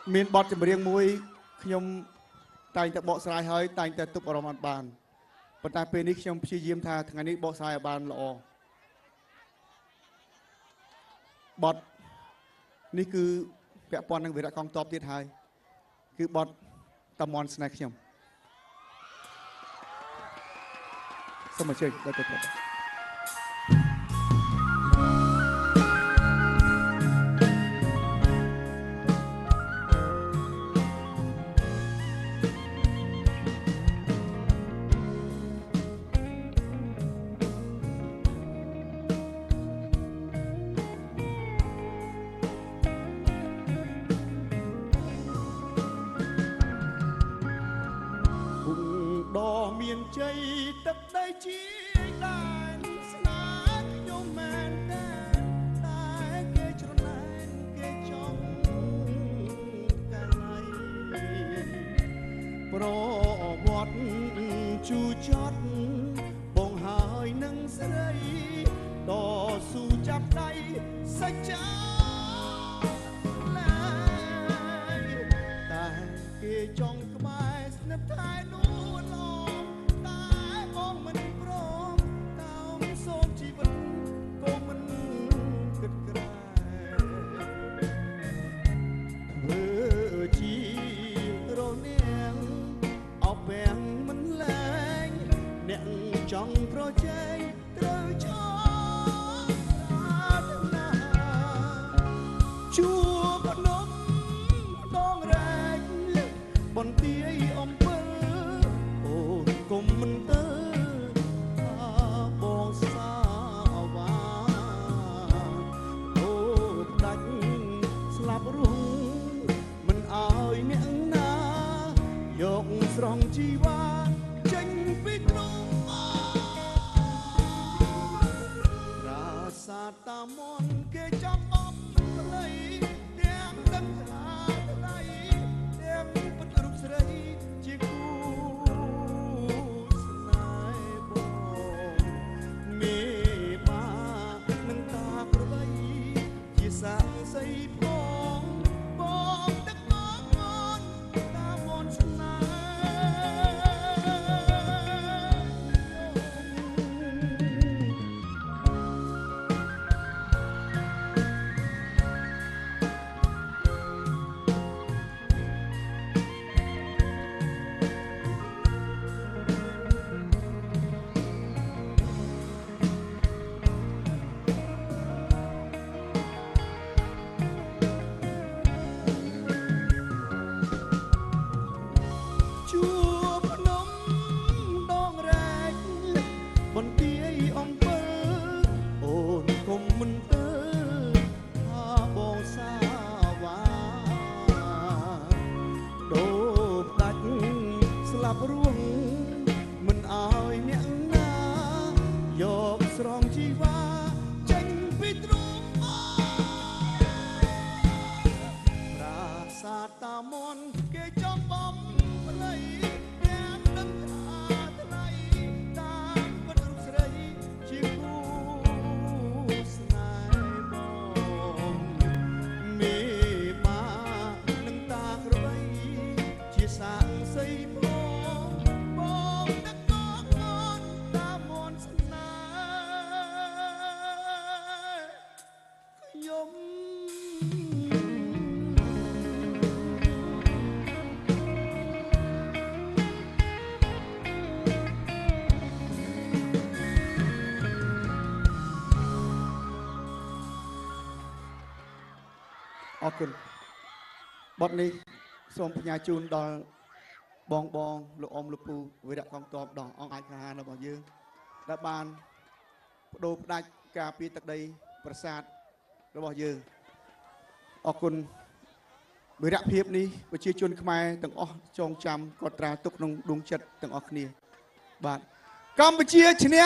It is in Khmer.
មានបទចម្រៀងមួយខ្ញុំតែងតែបកស្រាយហើយតែងតែទប់អារម្មណ៍អត់បានប៉ុន្តែពេលនេះខ្ញុំព្យាយាមថាថ្ងៃនេះបកស្រាយឲ្យបានល្អបទនេះគឺពាក់ព័ន្ធនឹងវីរៈកងទ័ពទៀតហើយគឺបទតមន់ស្នេហ៍ខ្ញុំសូមអញ្ជើញដល់ទៅមានជ័យទឹកដីជាដែនស្នេហ៍ខ្ញុំមែនតែគេច្រណែនគេចង់កាលៃប្រវត្តិជូចត់បងហើយនឹងស្រីតស៊ូចាប់ដៃសច្ចាឡើយតែគេចង់ក្បែរស្និទ្ធថែនោះចង់ប្រជែងត្រូវចោលប្រាថ្នាជួបភ្នំដងរែកបន្ទាយអំពើអូនគុំមិនទៅថាបងសាវាអូដាច់ស្លាប់រស់មិនអើយអ្នកណាយកស្រង់ជីវ៉ាចេញពីទ្រូងតាមនគេចង់អប់ស្រីទាំងដឹងថាថ្លៃទាំងពិតរូបស្រីជាគូស្នេហ៍បងមេបានឹងតាក្របីជាសាក់សីផងបងទឹកបងមនតាមនស្នេហ៍បន្ទាយអំពើអូនគុំមិនទៅថាបងសាវាដូបដាច់ស្លាប់រួងមិនអើយអ្នកណាយកស្រង់ជីវ៉ាចេញពីទ្រូងប្រាសាទតាមនគេចង់បំភ្លៃអរគុណបទនេះសូមផ្ញើជូនដល់បងលោកអ៊ំលោកពូវីរៈកងទ័ពដល់អង្គអាចក្លាហានរបស់យើងដែលបានបដូរផ្ដាច់ការពារទឹកដីប្រាសាទរបស់យើងអរគុណវីរៈភាពនេះប្រជាជនខ្មែរទាំងអស់ចងចាំកត់ត្រាទុកក្នុងដួងចិត្តទាំងអស់គ្នាបាទកម្ពុជាឈ្នះ